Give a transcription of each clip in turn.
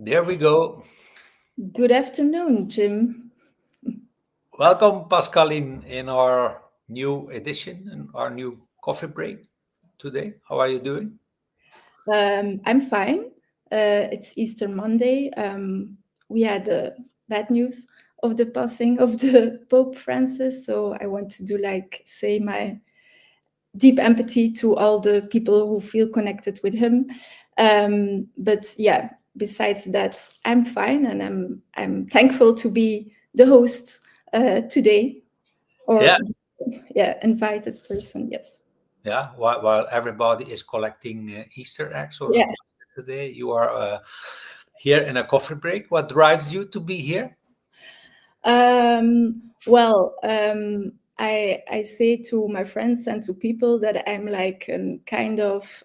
There we go. Good afternoon, Jim. Welcome, Pascaline, in our new edition and our new coffee break today. How are you doing? I'm fine. It's Easter Monday. We had bad news of the passing of the Pope Francis, so I want to say my deep empathy to all the people who feel connected with him. But yeah, besides that, I'm fine, and I'm thankful to be the host today, or Yeah, yeah, invited person. Yes. yeah. While everybody is collecting Easter eggs or Yeah. today, you are here in a coffee break. What drives you to be here? I say to my friends and to people that I'm like a kind of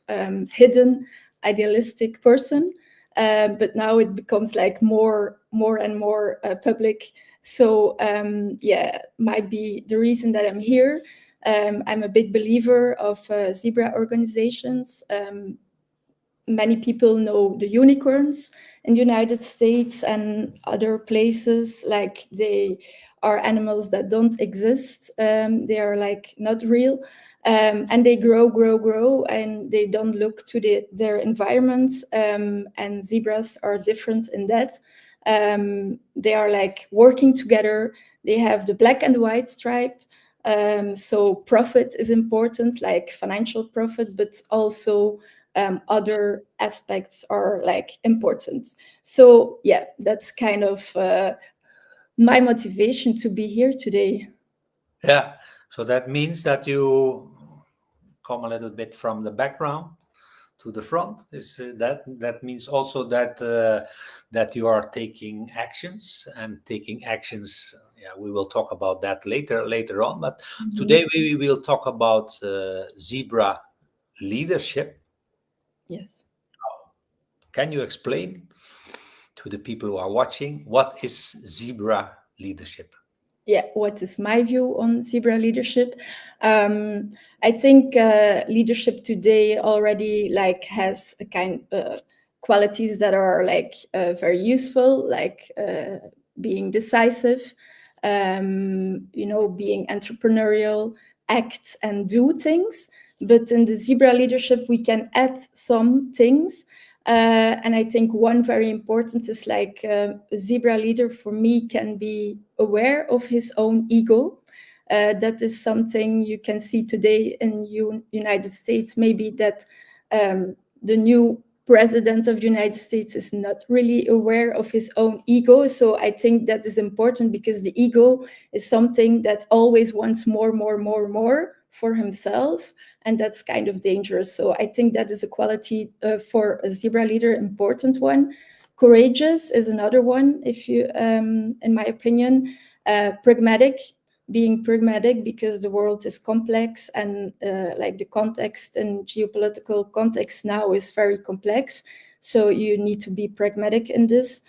hidden, idealistic person, but now it becomes like more and more public. So yeah, might be the reason that I'm here. I'm a big believer of zebra organizations. Many people know the unicorns in the United States and other places. Like they are animals that don't exist. They are like not real, and they grow, and they don't look to their environment. And zebras are different in that. They are like working together. They have the black and white stripe. So profit is important, like financial profit, but also other aspects are like important. So yeah, that's kind of my motivation to be here today. Yeah. So that means that you come a little bit from the background to the front. Is that means also that you are taking actions and taking actions. Yeah, we will talk about that later on. But Mhm. today we will talk about zebra leadership. Yes. Can you explain to the people who are watching what is zebra leadership? Yeah, what is my view on zebra leadership? I think leadership today already like has a kind qualities that are like very useful, like being decisive, being entrepreneurial, act and do things. But in the zebra leadership, we can add some things. And I think one very important is like a zebra leader for me can be aware of his own ego. That is something you can see today in United States. Maybe that the new president of the United States is not really aware of his own ego. So I think that is important because the ego is something that always wants more for himself, and that's kind of dangerous. So I think that is a quality for a zebra leader, important one. Courageous is another one, if you, in my opinion, pragmatic. Being pragmatic because the world is complex and like the context and geopolitical context now is very complex. So you need to be pragmatic in this.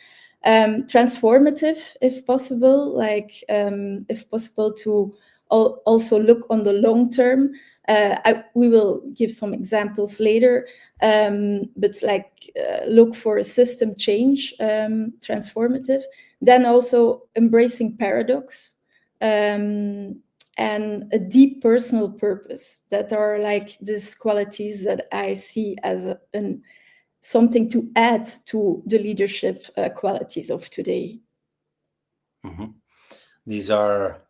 Transformative, if possible, if possible to also look on the long term. We will give some examples later, but look for a system change, transformative. Then also embracing paradox, and a deep personal purpose. That are like these qualities that I see as something to add to the leadership qualities of today. Mhm. These are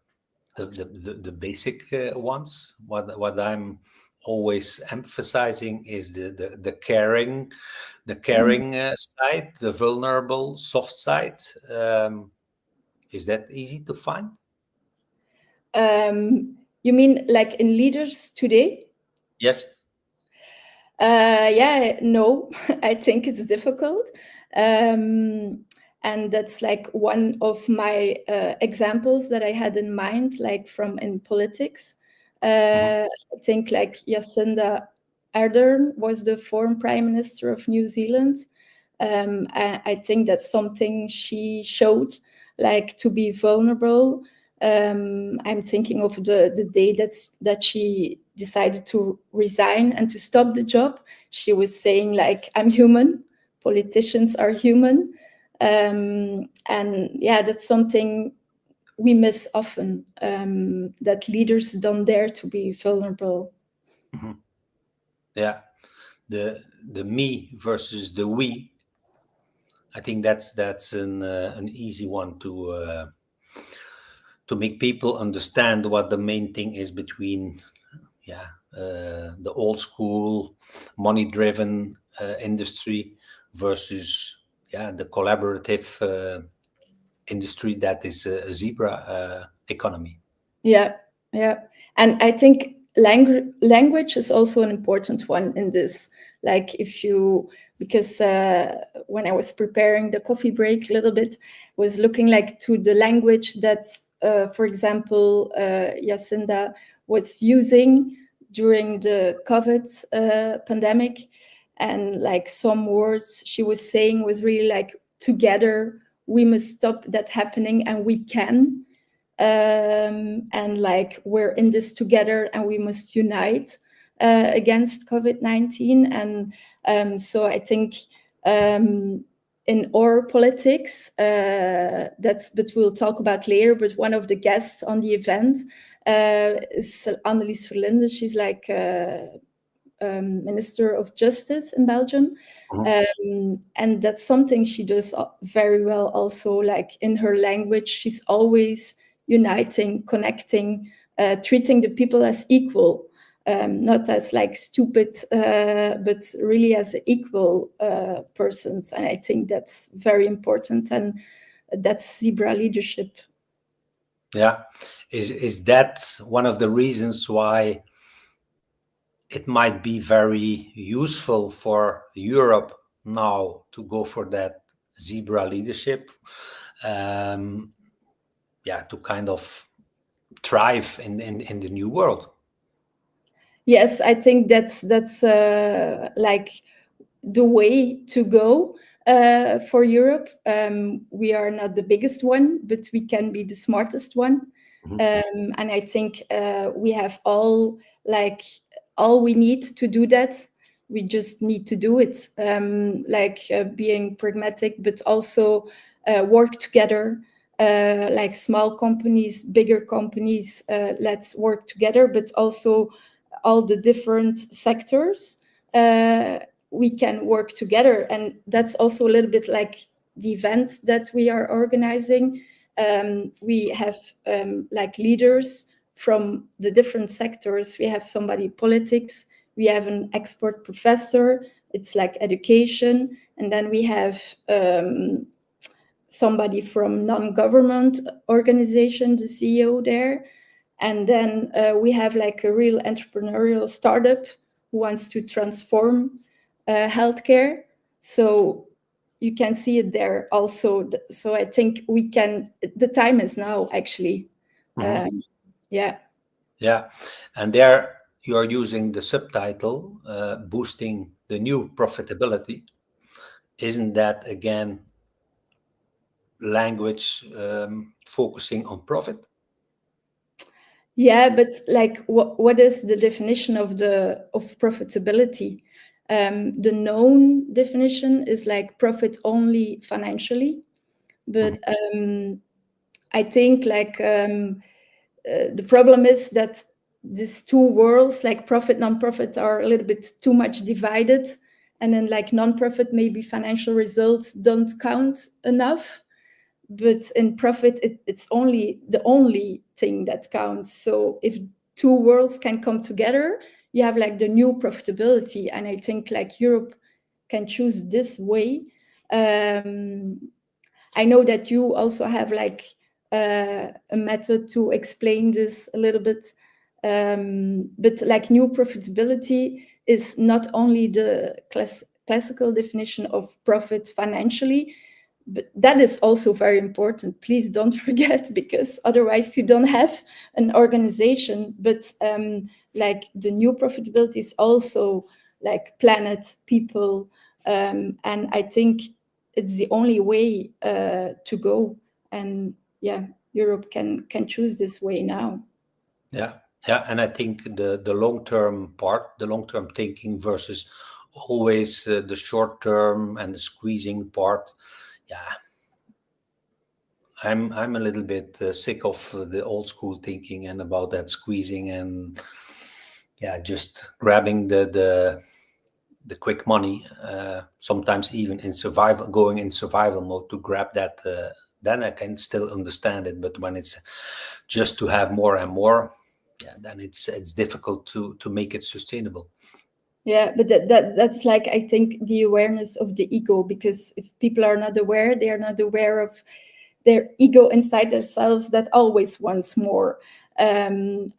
the basic ones. What I'm always emphasizing is the caring side, the vulnerable, soft side. Is that easy to find? You mean like in leaders today? Yes. Yeah, no, I think it's difficult. And that's like one of my examples that I had in mind, like from in politics. Mhm. I think like Jacinda Ardern was the former Prime Minister of New Zealand. I think that's something she showed, like to be vulnerable. I'm thinking of the day that she decided to resign and to stop the job. She was saying like, "I'm human. politicians are human. And yeah, that's something we miss often, that leaders don't dare to be vulnerable. Mm-hmm. Yeah, the me versus the we. I think that's an easy one to make people understand what the main thing is between the old school money-driven industry versus the collaborative industry that is a zebra economy. Yeah, and I think language is also an important one in this. Like because when I was preparing the coffee break a little bit, was looking like to the language that, for example, Jacinda was using during the COVID pandemic, and like some words she was saying was really like, together we must stop that happening, and we can. And like, we're in this together and we must unite against COVID-19. And so I think in our politics, but we'll talk about later, but one of the guests on the event is Annelies Verlinde. She's like Minister of Justice in Belgium. And that's something she does very well also, like in her language. She's always uniting, connecting, treating the people as equal, not as like stupid, but really as equal persons. And I think that's very important, and that's zebra leadership. Yeah, is that one of the reasons why it might be very useful for Europe now to go for that zebra leadership? To kind of thrive in the new world. Yes, I think that's like the way to go for Europe. We are not the biggest one, but we can be the smartest one. And I think we have all we need to do that. We just need to do it, being pragmatic, but also work together. Like small companies, bigger companies, let's work together, but also all the different sectors, we can work together. And that's also a little bit like the event that we are organizing. We have like leaders from the different sectors. We have somebody politics, we have an expert professor, it's like education, and then we have somebody from non-government organization, the CEO there. And then we have like a real entrepreneurial startup who wants to transform healthcare. So you can see it there also. So I think the time is now, actually. Yeah. And there you are using the subtitle, boosting the new profitability. Isn't that again language focusing on profit? Yeah, but like, what is the definition of profitability? The known definition is like profit only financially, but I think like the problem is that these two worlds, like profit, non-profit, are a little bit too much divided, and then like non-profit, maybe financial results don't count enough. But in profit, it's only the only thing that counts. So if two worlds can come together, you have like the new profitability. And I think like Europe can choose this way. I know that you also have like a method to explain this a little bit. But like new profitability is not only the classical definition of profit financially, but that is also very important. Please don't forget, because otherwise you don't have an organization. But like the new profitability is also like planet, people, and I think it's the only way to go. And Europe can choose this way now. And I think the long-term part, the long-term thinking versus always the short term and the squeezing part. Yeah, I'm a little bit sick of the old school thinking and about that squeezing and just grabbing the quick money. Sometimes even in survival, going in survival mode to grab that. Then I can still understand it, but when it's just to have more and more, then it's difficult to make it sustainable. Yeah, but that's like, I think, the awareness of the ego, because if people are not aware, they are not aware of their ego inside themselves that always wants more. And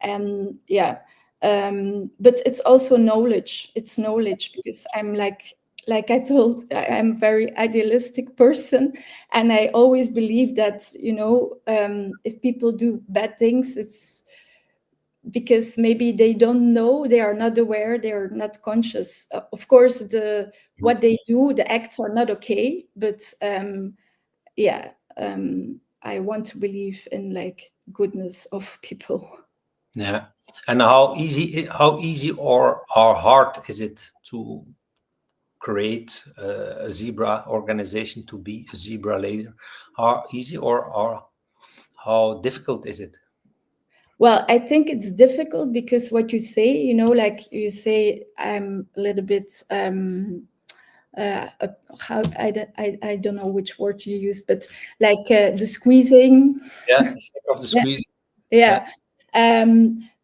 yeah, but it's also knowledge. It's knowledge, because I'm like I told, I'm a very idealistic person, and I always believe that, if people do bad things, it's because maybe they don't know, they are not aware, they are not conscious. Of course, what they do, the acts are not okay, but yeah, I want to believe in like goodness of people. Yeah, and how easy or how hard is it to create a zebra organization, to be a zebra leader? How easy or how difficult is it? Well, I think it's difficult because what you say, like you say, I'm a little bit how I don't know which word you use, but like the squeezing. Yeah, of the Yeah, squeeze. yeah.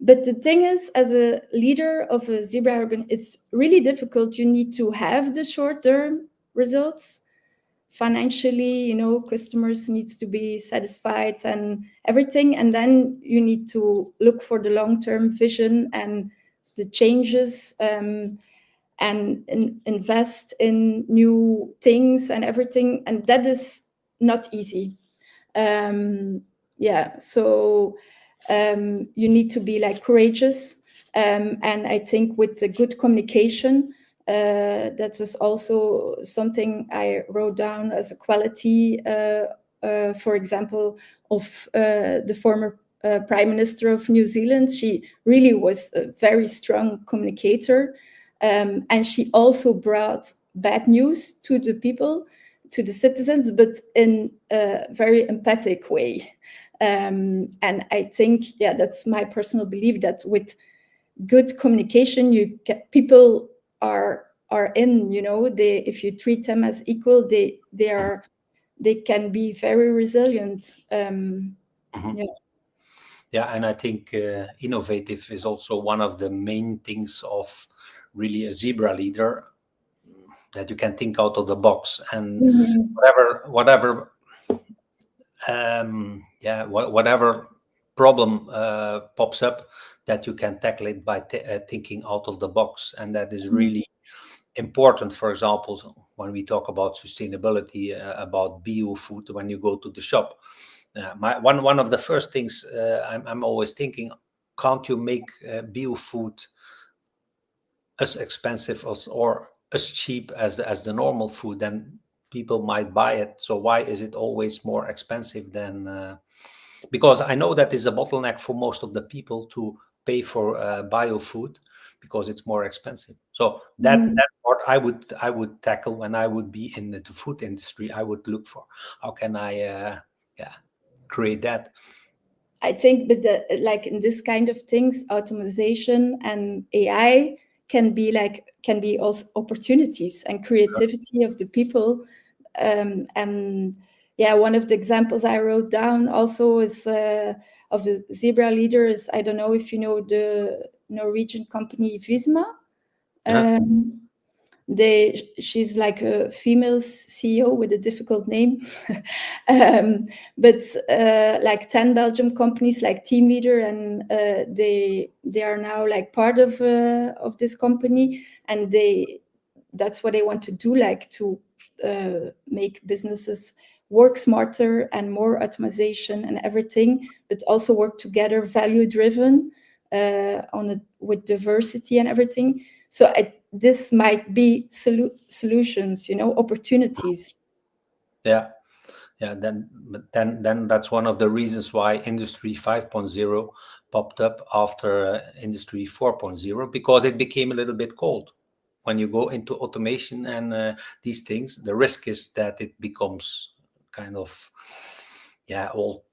But the thing is, as a leader of a zebra organ, it's really difficult. You need to have the short-term results financially, customers needs to be satisfied and everything, and then you need to look for the long-term vision and the changes, and invest in new things and everything, and that is not easy. So you need to be like courageous, and I think with the good communication, that was also something I wrote down as a quality, for example, of the former Prime Minister of New Zealand. She really was a very strong communicator, and she also brought bad news to the people, to the citizens, but in a very empathic way. And I think, that's my personal belief, that with good communication, people are in. If you treat them as equal, they can be very resilient. Yeah, and I think innovative is also one of the main things of really a zebra leader, that you can think out of the box, and whatever whatever problem pops up, that you can tackle it by thinking out of the box, and that is really important. For example, when we talk about sustainability, about bio food, when you go to the shop, one of the first things I'm always thinking, can't you make bio food as expensive or as cheap as the normal food? Then people might buy it. So why is it always more expensive than? Because I know that is a bottleneck for most of the people to pay for bio food, because it's more expensive. So that's what I would tackle when I would be in the food industry. I would look for, how can I create that. I think, but like in this kind of things, automation and AI can be also opportunities and creativity of the people. And one of the examples I wrote down also is of a zebra leader is, I don't know if you know the Norwegian company Visma. She's like a female CEO with a difficult name, but like 10 Belgium companies, like team leader, and they are now like part of this company, and that's what they want to do, like to make businesses work smarter and more automation and everything, but also work together, value driven, with diversity and everything. So this might be solutions, opportunities. Yeah, then that's one of the reasons why Industry 5.0 popped up after Industry 4.0, because it became a little bit cold. when you go into automation and these things, the risk is that it becomes kind of all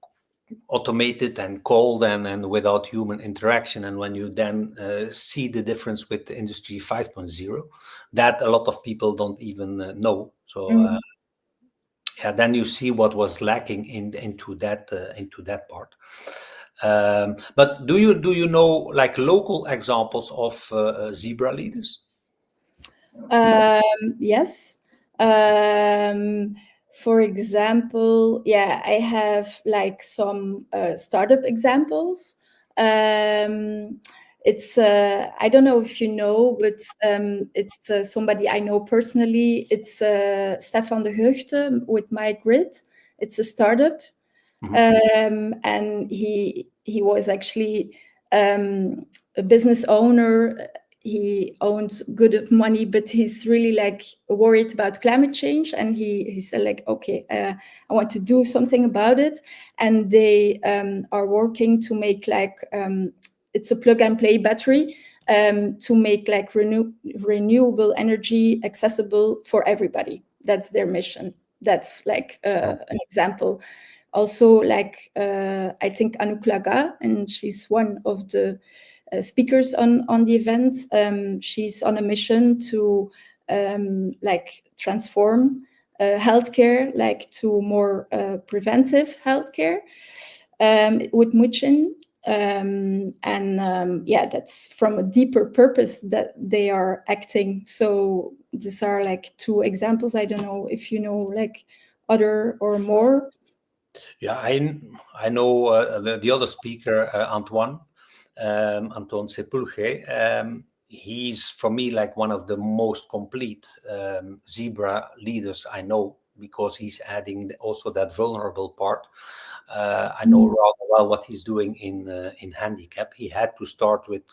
automated and cold and without human interaction. And when you then see the difference with the industry 5.0, that a lot of people don't even know. So then you see what was lacking into that part. But do you know like local examples of zebra leaders? Yes. For example, I have like some startup examples. It's I don't know if you know, but it's somebody I know personally. It's Stefan de Heugte with My Grid. It's a startup, and he was actually a business owner. He owned good of money, but he's really like worried about climate change, and he said like, okay, I want to do something about it. And they are working to make like it's a plug and play battery to make like renewable energy accessible for everybody. That's their mission. That's like an example. Also, like I think Anouk Laga, and she's one of the speakers on the event. She's on a mission to like transform healthcare, like to more preventive healthcare with Muchin. That's from a deeper purpose that they are acting. So these are like two examples. I don't know if you know like other or more. Yeah, I know the other speaker, Antoine Sepulche. He's for me like one of the most complete zebra leaders I know, because he's adding also that vulnerable part. I know rather well what he's doing in handicap. He had to start with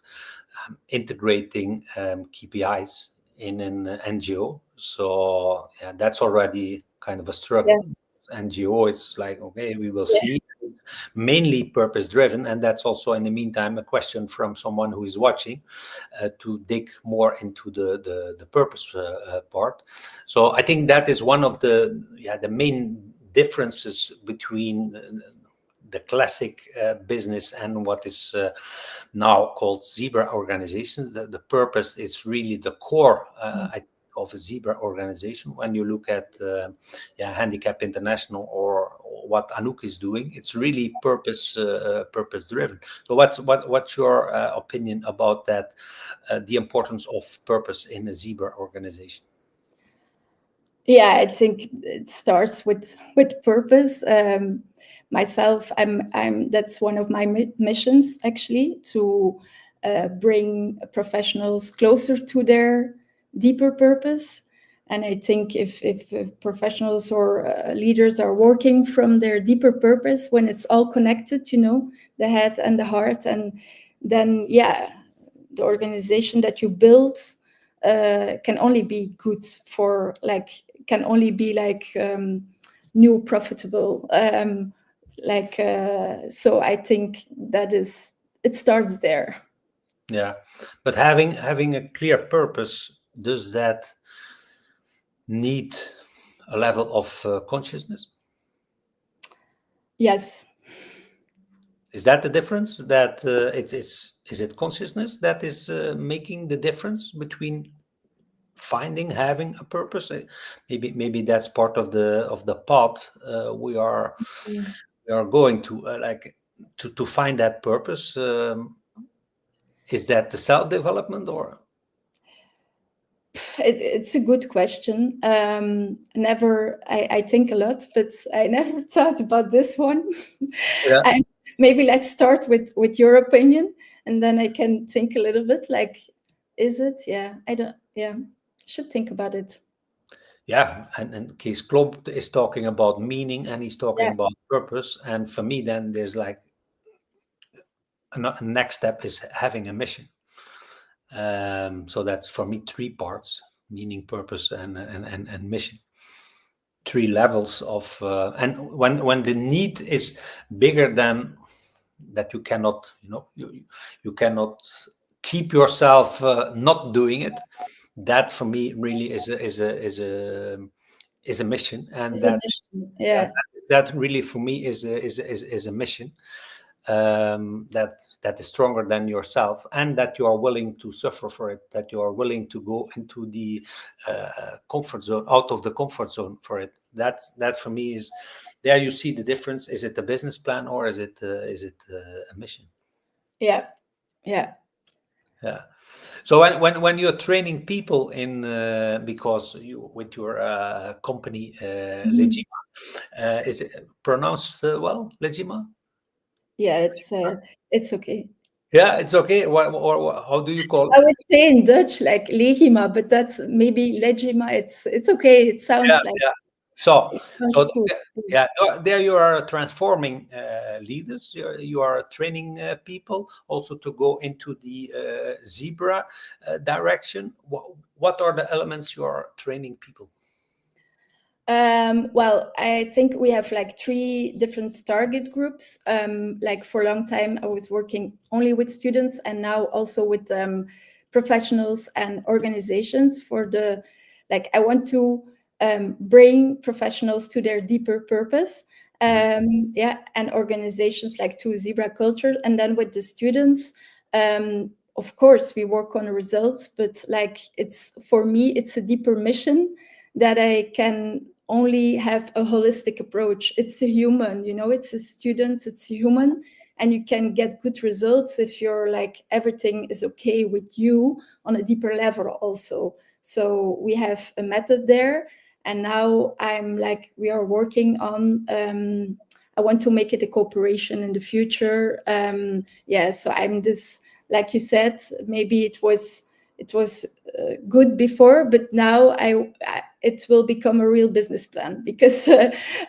integrating KPIs in an NGO. So that's already kind of a struggle. Yeah. NGO, it's like, okay, we will see. Mainly purpose driven, and that's also in the meantime a question from someone who is watching to dig more into the purpose part. So I think that is one of the main differences between the classic business and what is now called zebra organizations. The purpose is really the core of a zebra organization. When you look at Handicap International or what Anouk is doing, it's really purpose driven. So what's your opinion about that? The importance of purpose in a zebra organization? Yeah, I think it starts with purpose. Myself, I'm that's one of my missions actually, to bring professionals closer to their deeper purpose. And I think if professionals or leaders are working from their deeper purpose, when it's all connected, you know, the head and the heart, and then the organization that you build can only be good for like, can only be like new profitable. So I think that is, it starts there. Yeah, but having a clear purpose, does that need a level of consciousness? Yes. Is that the difference? That is it consciousness that is making the difference between having a purpose? Maybe that's part of the path we are going to like to find that purpose. Is that the self-development or? It's a good question. I think a lot, but I never thought about this one. Yeah. Maybe let's start with your opinion, and then I can think a little bit. Like, is it? Yeah, I don't. Yeah, should think about it. Yeah, and Kees Klomp is talking about meaning, and he's talking about purpose. And for me, then there's like a next step is having a mission. So that's for me 3 parts: meaning, purpose, and mission. 3 levels of and when the need is bigger than that, you cannot, you cannot keep yourself not doing it. that for me really is a mission, and It's a that mission. yeah, Yeah. that really for me is a mission that is stronger than yourself, and that you are willing to suffer for it, that you are willing to go into the comfort zone, out of the comfort zone for it. That for me is, there you see the difference. Is it a business plan, or is it a mission? Yeah. Yeah. Yeah. So when you're training people in because you with your company Mhm. Legima, is it pronounced well, Legima? Yeah, it's okay. Yeah, it's okay. Or how do you call I it? would say in Dutch like legima, but that's maybe legima. It's okay. It Yeah, sounds like yeah. So, it sounds so cool. yeah, there you are transforming leaders. You are training people also to go into the zebra direction. What are the elements you are training people? Well, I think we have like 3 different target groups. Like for a long time, I was working only with students, and now also with professionals and organizations. I want to bring professionals to their deeper purpose. Yeah, and organizations like to zebra culture, and then with the students. Of course, we work on results, but like it's for me, it's a deeper mission that I can only have a holistic approach. It's a human, it's a student, it's a human, and you can get good results if you're like everything is okay with you on a deeper level also. So we have a method there, and now we are working on. I want to make it a cooperation in the future. Yeah, so I'm this, like you said, maybe it was good before, but now it will become a real business plan because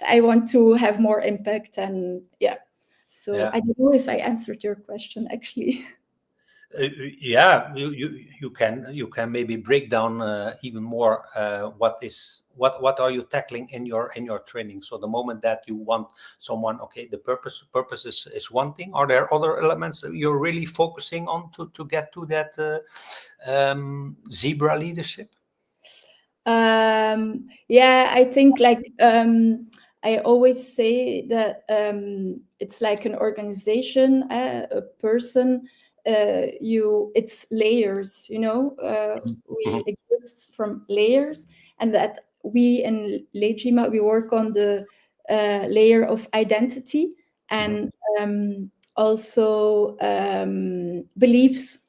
I want to have more impact. And yeah, so Yeah. I don't know if I answered your question actually. Yeah, you can maybe break down even more what are you tackling in your training. So the moment that you want someone, okay, the purpose is one thing. Are there other elements that you're really focusing on to get to that zebra leadership? Yeah, I think I always say that it's like an organization, a person. It's layers. We Mhm. exist from layers, and that we in Legima we work on the layer of identity Mhm. and also beliefs,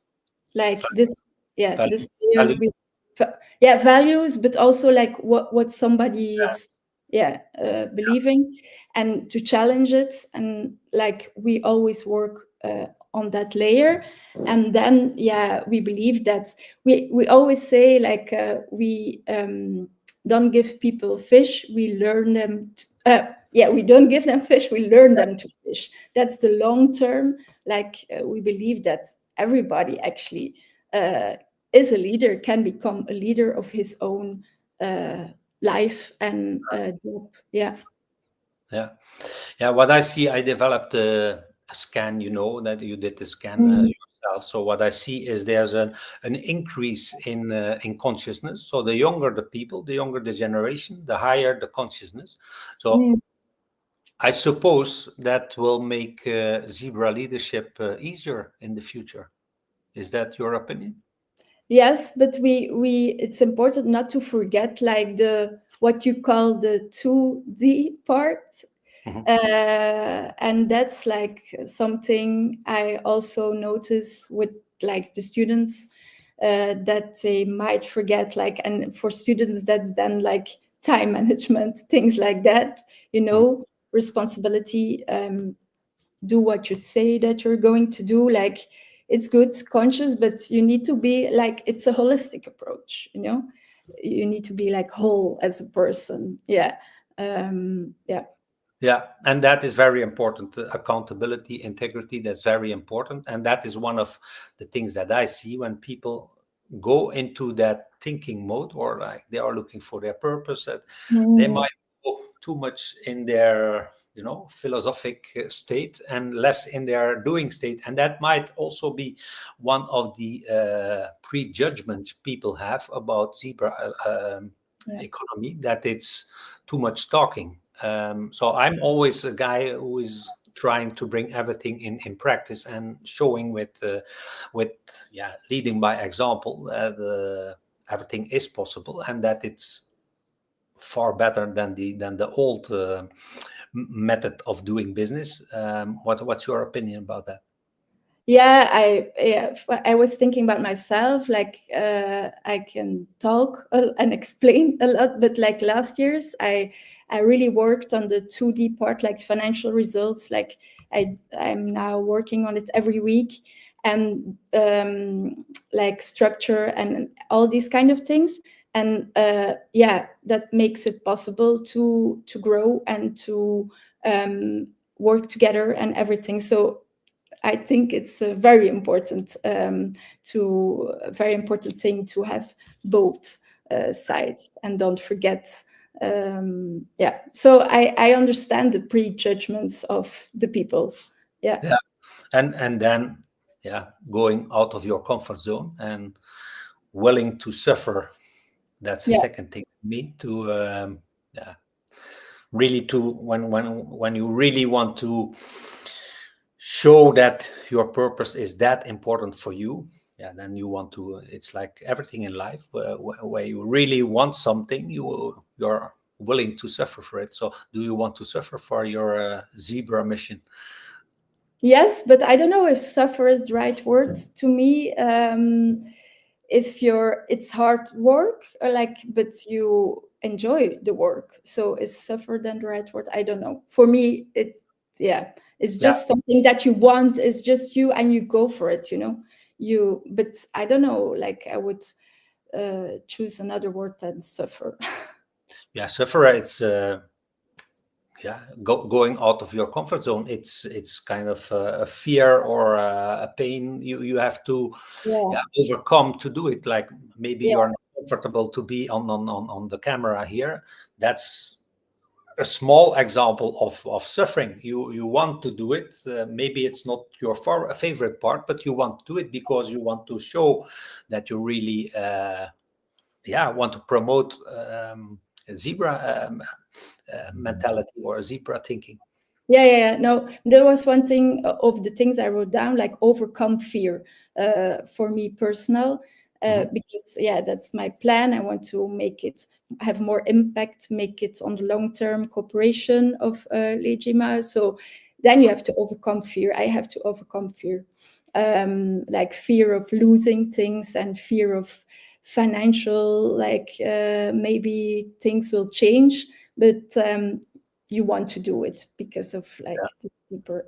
like this. Yeah, Value, this layer value. yeah, values, but also like what somebody is, yeah, believing, and to challenge it. And like we always work on that layer. And then yeah, we believe that we always say like we don't give people fish, we learn them yeah, we don't give them fish, we learn them to fish. That's the long term. Like we believe that everybody actually is a leader, can become a leader of his own life and job. Yeah. Yeah. Yeah, what I see, I developed a scan, that you did the scan Mm. yourself. So what I see is there's an increase in consciousness. So the younger the people, the younger the generation, the higher the consciousness. So Mm. I suppose that will make zebra leadership easier in the future. Is that your opinion? Yes, but we it's important not to forget like the what you call the 2D part. Mhm. And that's like something I also notice with like the students, that they might forget, like, and for students that's then like time management, things like that, Mhm. responsibility, do what you say that you're going to do. Like it's good conscious, but you need to be like, it's a holistic approach, you need to be like whole as a person. Yeah. Yeah. Yeah, and that is very important. Accountability, integrity, that's very important. And that is one of the things that I see when people go into that thinking mode, or like they are looking for their purpose, that they Mm. might go too much in their philosophic state and less in their doing state, and that might also be one of the prejudgments people have about zebra economy, that it's too much talking. So I'm always a guy who is trying to bring everything in practice and showing with leading by example that everything is possible, and that it's far better than the old method of doing business. What's your opinion about that? Yeah, I was thinking about myself, like I can talk and explain a lot, but like last year's, I really worked on the 2D part, like financial results. Like I'm now working on it every week, and like structure and all these kind of things. And that makes it possible to grow and to work together and everything. So I think it's a very important thing to have both sides, and don't forget. So I understand the prejudgments of the people. Yeah. And then going out of your comfort zone and willing to suffer. That's the second thing for me. To really, to when you really want to show that your purpose is that important for you, then you want to, it's like everything in life, where you really want something, you're willing to suffer for it. So do you want to suffer for your zebra mission? Yes, but I don't know if suffer is the right word. To me, it's hard work, or but you enjoy the work. So is suffer then the right word? I don't know. For me, it's just something that you want. It's just you, and you go for it, but I don't know, like I would choose another word than suffer. Suffer, it's going out of your comfort zone. It's kind of a fear or a pain you have to overcome to do it. Like maybe you're not comfortable to be on the camera here. That's a small example of suffering. You want to do it. Maybe it's not your favorite part, but you want to do it because you want to show that you really want to promote zebra mentality or zebra thinking. No, there was one thing of the things I wrote down, like overcome fear, for me personal, because that's my plan. I want to make it have more impact, make it on the long-term cooperation of Legima. So then you have to overcome fear. I have to overcome fear, like fear of losing things and fear of financial, like maybe things will change, but you want to do it because of like the deeper.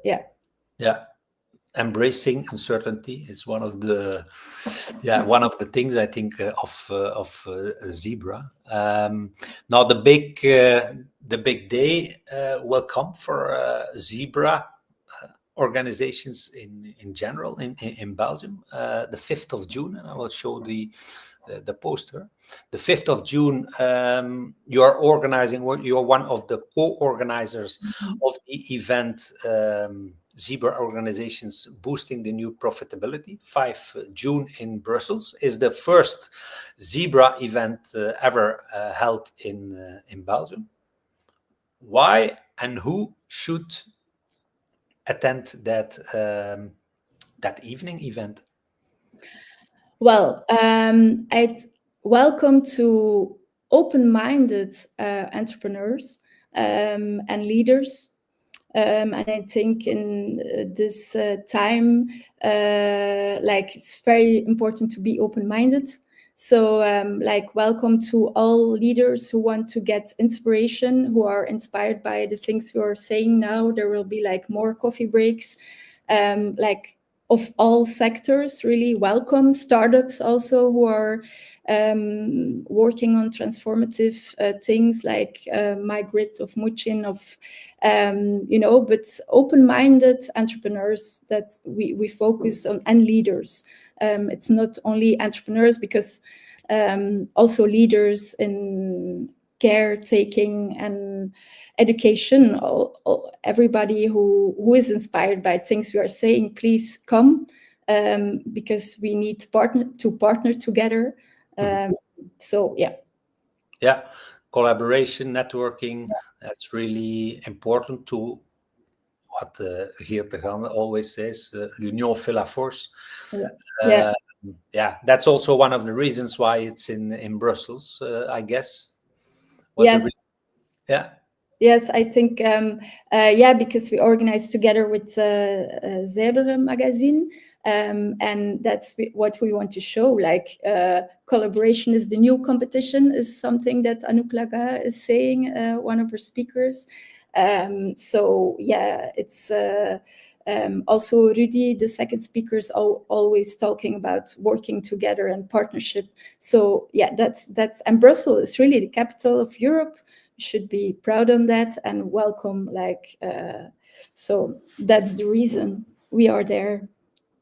Embracing uncertainty is one of the things I think of zebra. Now the big day will come for zebra organizations in general in Belgium, the 5th of June, and I will show the poster. The 5th of June, you're one of the co-organizers of the event, Zebra Organizations Boosting the New Profitability. 5 June in Brussels is the first Zebra event ever held in Belgium. Why and who should attend that evening event? Well, I'd welcome to open-minded entrepreneurs and leaders. And I think in this time, like it's very important to be open-minded. So like welcome to all leaders who want to get inspiration, who are inspired by the things we are saying now. There will be like more coffee breaks, like of all sectors, really welcome. Startups also who are working on transformative things like my grid of Muchin, of but open-minded entrepreneurs that we focus on, and leaders. It's not only entrepreneurs, because also leaders in caretaking and education. Everybody who is inspired by things we are saying, please come, because we need to partner together. So yeah, collaboration, networking, that's really important to what Geert de Grande always says, l'union fait la force. Yeah, that's also one of the reasons why it's in Brussels, I guess. Yes. Yeah. Yes, I think, because we organize together with Zebre magazine, and that's what we want to show. Like, collaboration is the new competition, is something that Anouk Laga is saying, one of her speakers. So yeah, it's also Rudy, the second speaker, is always talking about working together and partnership. So yeah, that's and Brussels is really the capital of Europe. Should be proud on that and welcome, so that's the reason we are there.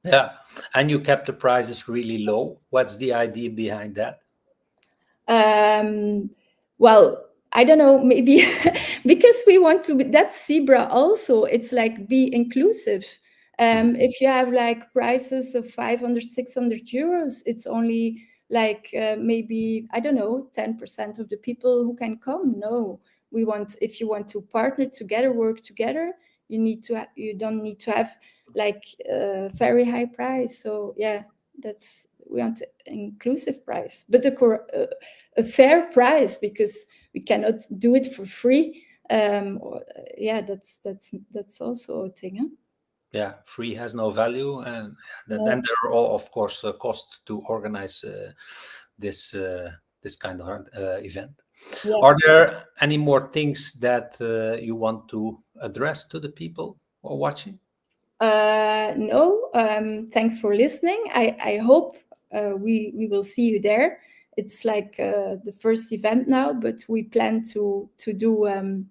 Yeah, and you kept the prices really low. What's the idea behind that? Well, I don't know, maybe because we want to be, that's Zebra also, it's like be inclusive. If you have like prices of 500, 600 euros, it's only like maybe, I don't know, 10% of the people who can come. No, we want, if you want to partner together, work together, you don't need to have like a very high price. So yeah, we want an inclusive price, but a fair price, because we cannot do it for free. Yeah, that's also a thing. Huh? Yeah, free has no value, and then there are all, of course, costs to organize this kind of event. Yeah. Are there any more things that you want to address to the people who are watching? No. Thanks for listening. I hope we will see you there. It's like the first event now, but we plan to do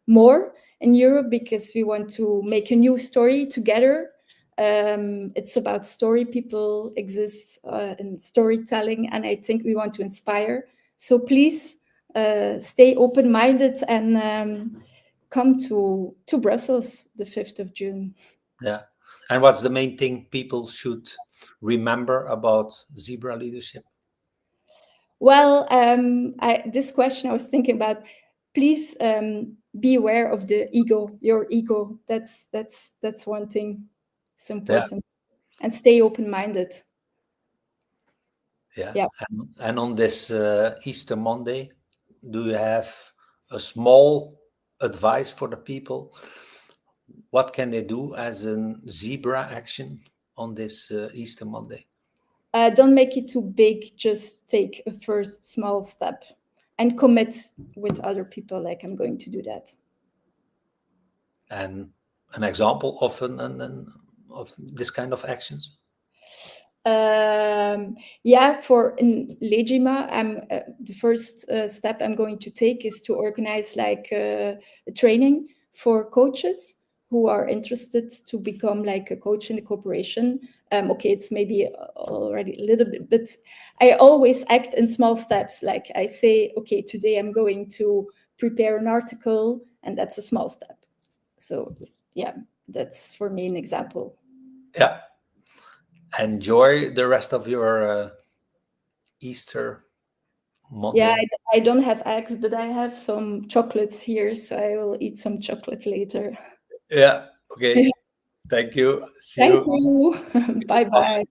more in Europe, because we want to make a new story together. It's about story. People exist in storytelling, and I think we want to inspire. So please stay open-minded and come to Brussels the 5th of June. Yeah. And what's the main thing people should remember about Zebra leadership? Well, this question I was thinking about. Please be aware of the ego, your ego. That's one thing. It's important. Yeah. And stay open-minded. Yeah. And on this Easter Monday, do you have a small advice for the people? What can they do as a Zebra action on this Easter Monday? Don't make it too big. Just take a first small step and commit with other people, like I'm going to do that. And an example of of this kind of actions? Yeah, for in Legima, the first step I'm going to take is to organize like a training for coaches who are interested to become like a coach in the corporation. Okay, it's maybe already a little bit, but I always act in small steps. Like I say, okay, today I'm going to prepare an article, and that's a small step. So yeah, that's for me an example. Yeah. Enjoy the rest of your Easter Monday. Yeah, I don't have eggs, but I have some chocolates here, so I will eat some chocolate later. Yeah. Okay. Thank you. See you. Thank you. Bye-bye.